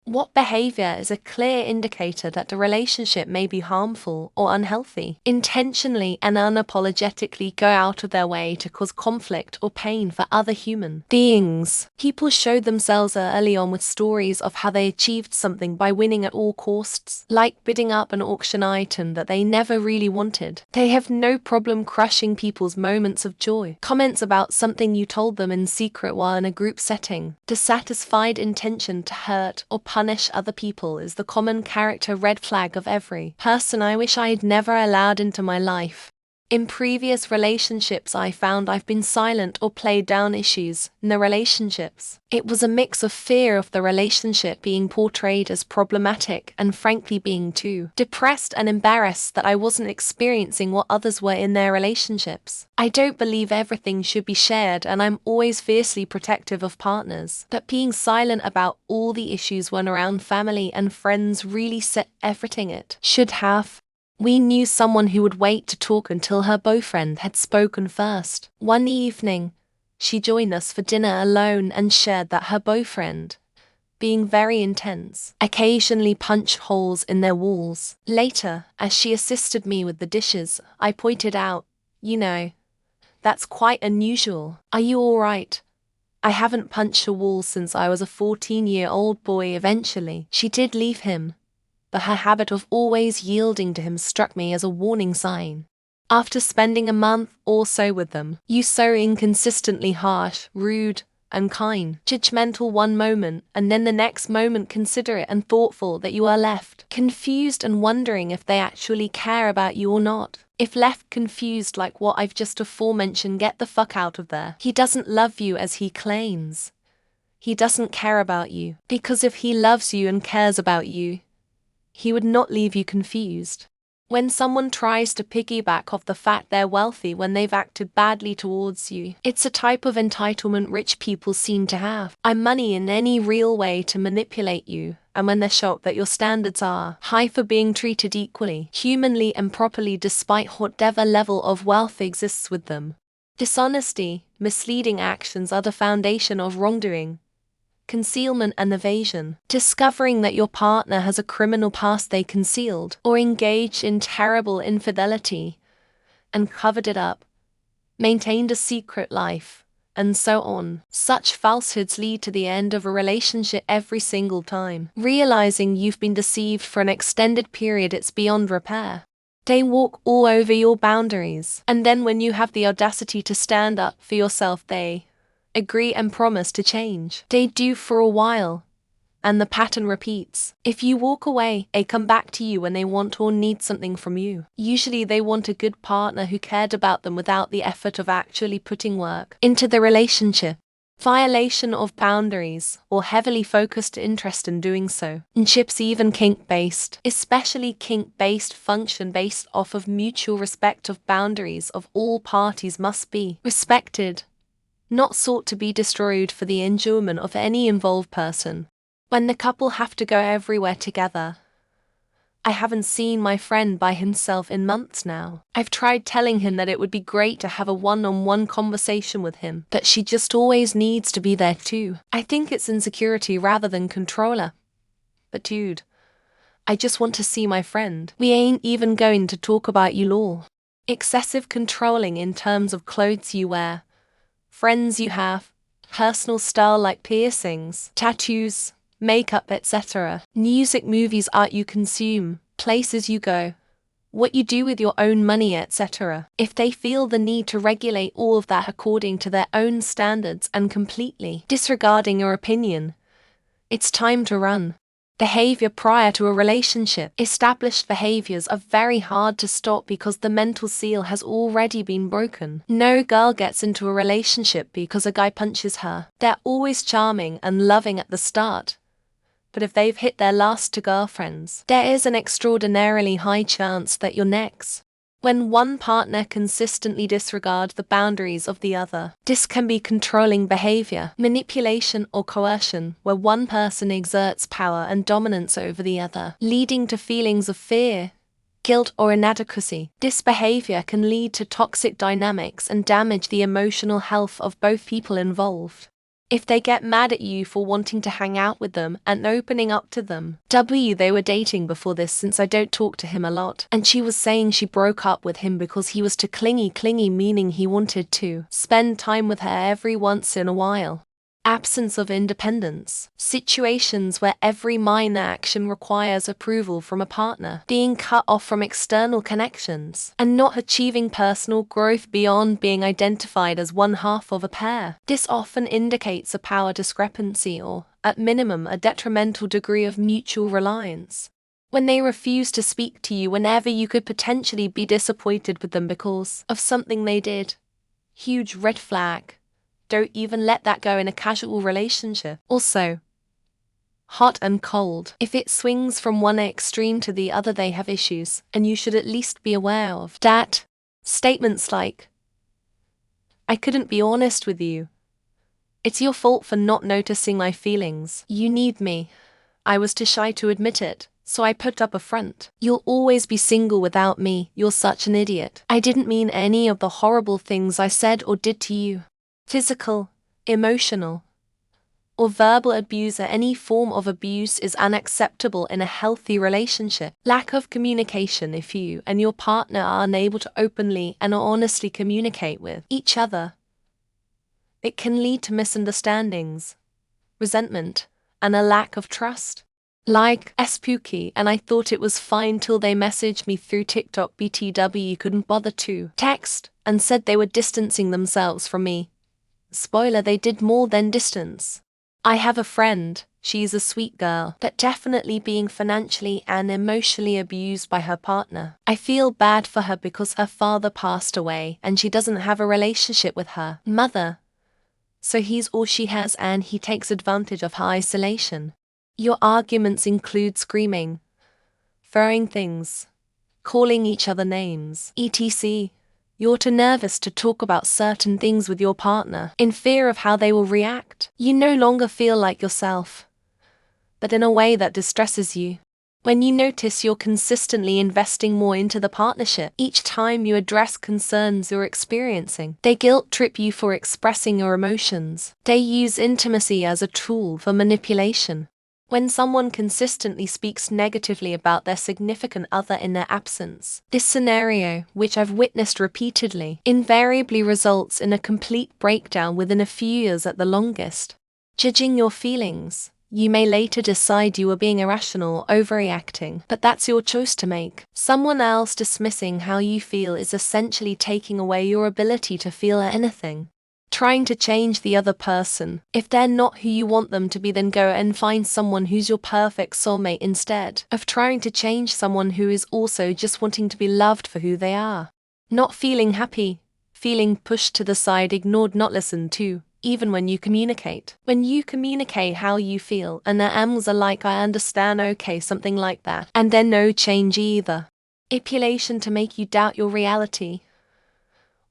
What behavior is a clear indicator that the relationship may be harmful or unhealthy? Intentionally and unapologetically go out of their way to cause conflict or pain for other human beings. People show themselves early on with stories of how they achieved something by winning at all costs, like bidding up an auction item that they never really wanted. They have no problem crushing people's moments of joy. Comments about something you told them in secret while in a group setting. Dissatisfied intention to hurt or punish other people is the common character red flag of every person I wish I had never allowed into my life. In previous relationships, I found I've been silent or played down issues in the relationships. It was a mix of fear of the relationship being portrayed as problematic and frankly being too depressed and embarrassed that I wasn't experiencing what others were in their relationships. I don't believe everything should be shared, and I'm always fiercely protective of partners. But being silent about all the issues when around family and friends really set everything it should have. We knew someone who would wait to talk until her boyfriend had spoken first. One evening, she joined us for dinner alone and shared that her boyfriend, being very intense, occasionally punched holes in their walls. Later, as she assisted me with the dishes, I pointed out, that's quite unusual. Are you all right? I haven't punched a wall since I was a 14-year-old boy. Eventually, she did leave him, but her habit of always yielding to him struck me as a warning sign. After spending a month or so with them, you so inconsistently harsh, rude, and kind, judgmental one moment, and then the next moment considerate and thoughtful, that you are left confused and wondering if they actually care about you or not. If left confused like what I've just aforementioned, get the fuck out of there. He doesn't love you as he claims. He doesn't care about you, because if he loves you and cares about you, he would not leave you confused. When someone tries to piggyback off the fact they're wealthy when they've acted badly towards you, it's a type of entitlement rich people seem to have. I'm money in any real way to manipulate you, and when they're shocked that your standards are high for being treated equally, humanly and properly despite whatever level of wealth exists with them. Dishonesty, misleading actions are the foundation of wrongdoing. Concealment and evasion. Discovering that your partner has a criminal past they concealed, or engaged in terrible infidelity and covered it up, maintained a secret life, and so on. Such falsehoods lead to the end of a relationship every single time. Realizing you've been deceived for an extended period, it's beyond repair. They walk all over your boundaries, and then when you have the audacity to stand up for yourself, they agree and promise to change. They do for a while, and the pattern repeats. If you walk away, they come back to you when they want or need something from you. Usually they want a good partner who cared about them without the effort of actually putting work into the relationship. Violation of boundaries, or heavily focused interest in doing so. And ships even kink-based, especially kink-based, function based off of mutual respect of boundaries of all parties must be respected, not sought to be destroyed for the enjoyment of any involved person. When the couple have to go everywhere together. I haven't seen my friend by himself in months now. I've tried telling him that it would be great to have a one-on-one conversation with him, but she just always needs to be there too. I think it's insecurity rather than controller. But dude, I just want to see my friend. We ain't even going to talk about you law. Excessive controlling in terms of clothes you wear, friends you have, personal style like piercings, tattoos, makeup, etc. Music, movies, art you consume, places you go, what you do with your own money, etc. If they feel the need to regulate all of that according to their own standards and completely disregarding your opinion, it's time to run. Behavior prior to a relationship. Established behaviors are very hard to stop because the mental seal has already been broken. No girl gets into a relationship because a guy punches her. They're always charming and loving at the start, but if they've hit their last two girlfriends, there is an extraordinarily high chance that you're next. When one partner consistently disregards the boundaries of the other, this can be controlling behavior, manipulation or coercion, where one person exerts power and dominance over the other, leading to feelings of fear, guilt or inadequacy. This behavior can lead to toxic dynamics and damage the emotional health of both people involved. If they get mad at you for wanting to hang out with them and opening up to them. They were dating before this since I don't talk to him a lot. And she was saying she broke up with him because he was too clingy, meaning he wanted to spend time with her every once in a while. Absence of independence. Situations where every minor action requires approval from a partner, being cut off from external connections, and not achieving personal growth beyond being identified as one half of a pair. This often indicates a power discrepancy or, at minimum, a detrimental degree of mutual reliance. When they refuse to speak to you whenever you could potentially be disappointed with them because of something they did. Huge red flag. Don't even let that go in a casual relationship. Also, hot and cold. If it swings from one extreme to the other, they have issues, and you should at least be aware of that. Statements like, "I couldn't be honest with you. It's your fault for not noticing my feelings. You need me. I was too shy to admit it, so I put up a front. You'll always be single without me. You're such an idiot. I didn't mean any of the horrible things I said or did to you." Physical, emotional, or verbal abuse or any form of abuse is unacceptable in a healthy relationship. Lack of communication. If you and your partner are unable to openly and honestly communicate with each other, it can lead to misunderstandings, resentment, and a lack of trust. Like, spooky, and I thought it was fine till they messaged me through TikTok BTW couldn't bother to text and said they were distancing themselves from me. Spoiler, they did more than distance. I have a friend, she's a sweet girl, but definitely being financially and emotionally abused by her partner. I feel bad for her because her father passed away and she doesn't have a relationship with her mother. So he's all she has and he takes advantage of her isolation. Your arguments include screaming, throwing things, calling each other names, etc. You're too nervous to talk about certain things with your partner, in fear of how they will react. You no longer feel like yourself, but in a way that distresses you. When you notice you're consistently investing more into the partnership each time you address concerns you're experiencing, they guilt trip you for expressing your emotions. They use intimacy as a tool for manipulation. When someone consistently speaks negatively about their significant other in their absence, this scenario, which I've witnessed repeatedly, invariably results in a complete breakdown within a few years at the longest. Judging your feelings. You may later decide you were being irrational or overreacting, but that's your choice to make. Someone else dismissing how you feel is essentially taking away your ability to feel anything. Trying to change the other person. If they're not who you want them to be, then go and find someone who's your perfect soulmate instead of trying to change someone who is also just wanting to be loved for who they are. Not feeling happy, feeling pushed to the side, ignored, not listened to, even when you communicate. When you communicate how you feel and the M's are like, "I understand, okay," something like that, and then no change either. Manipulation to make you doubt your reality,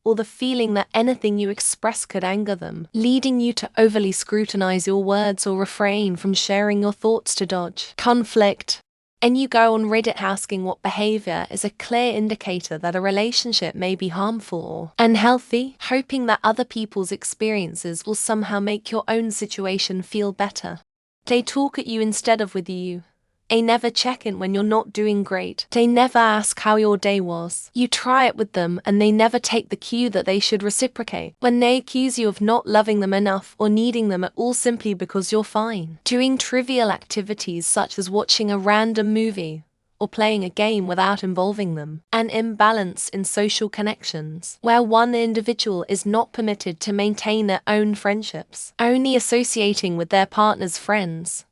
or the feeling that anything you express could anger them, leading you to overly scrutinize your words or refrain from sharing your thoughts to dodge conflict. And you go on Reddit asking what behavior is a clear indicator that a relationship may be harmful or unhealthy, hoping that other people's experiences will somehow make your own situation feel better. They talk at you instead of with you. They never check in when you're not doing great. They never ask how your day was. You try it with them and they never take the cue that they should reciprocate. When they accuse you of not loving them enough or needing them at all simply because you're fine. Doing trivial activities such as watching a random movie or playing a game without involving them. An imbalance in social connections, where one individual is not permitted to maintain their own friendships, only associating with their partner's friends.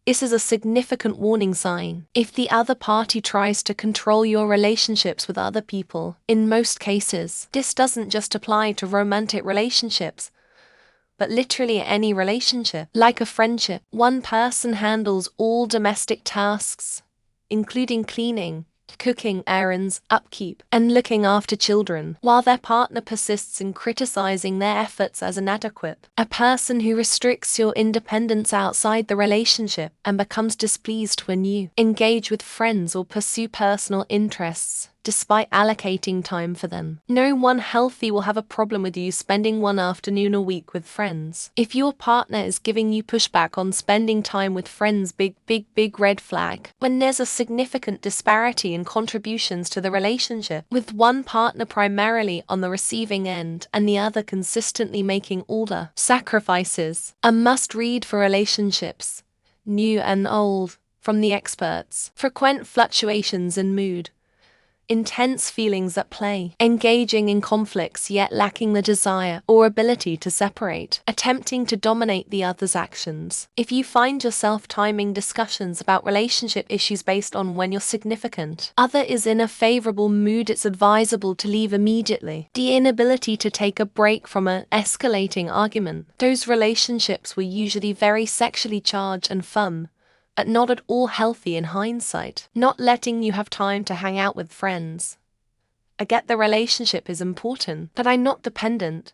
This is a significant warning sign. If the other party tries to control your relationships with other people, in most cases, this doesn't just apply to romantic relationships, but literally any relationship. Like a friendship, one person handles all domestic tasks, including cleaning, cooking, errands, upkeep, and looking after children, while their partner persists in criticizing their efforts as inadequate. A person who restricts your independence outside the relationship and becomes displeased when you engage with friends or pursue personal interests despite allocating time for them. No one healthy will have a problem with you spending one afternoon a week with friends. If your partner is giving you pushback on spending time with friends, big red flag. When there's a significant disparity in contributions to the relationship, with one partner primarily on the receiving end and the other consistently making all the sacrifices. A must-read for relationships, new and old, from the experts. Frequent fluctuations in mood. Intense feelings at play, engaging in conflicts yet lacking the desire or ability to separate, attempting to dominate the other's actions. If you find yourself timing discussions about relationship issues based on when your significant other is in a favorable mood, it's advisable to leave immediately. The inability to take a break from an escalating argument. Those relationships were usually very sexually charged and fun, but not at all healthy in hindsight. Not letting you have time to hang out with friends. I get the relationship is important, but I'm not dependent.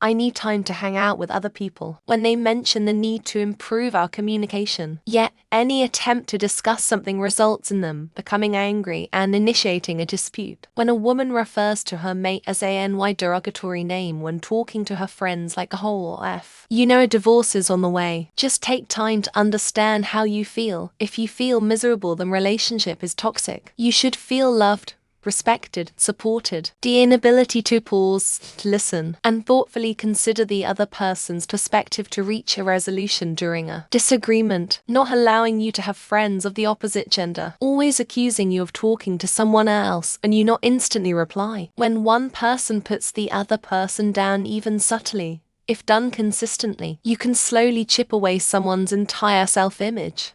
I need time to hang out with other people. When they mention the need to improve our communication, yet any attempt to discuss something results in them becoming angry and initiating a dispute. When a woman refers to her mate as a derogatory name when talking to her friends like a whole F, you know a divorce is on the way. Just take time to understand how you feel. If you feel miserable, then relationship is toxic. You should feel loved, respected, supported. The inability to pause, to listen, and thoughtfully consider the other person's perspective to reach a resolution during a disagreement. Not allowing you to have friends of the opposite gender, always accusing you of talking to someone else and you not instantly reply. When one person puts the other person down even subtly, if done consistently, you can slowly chip away someone's entire self-image.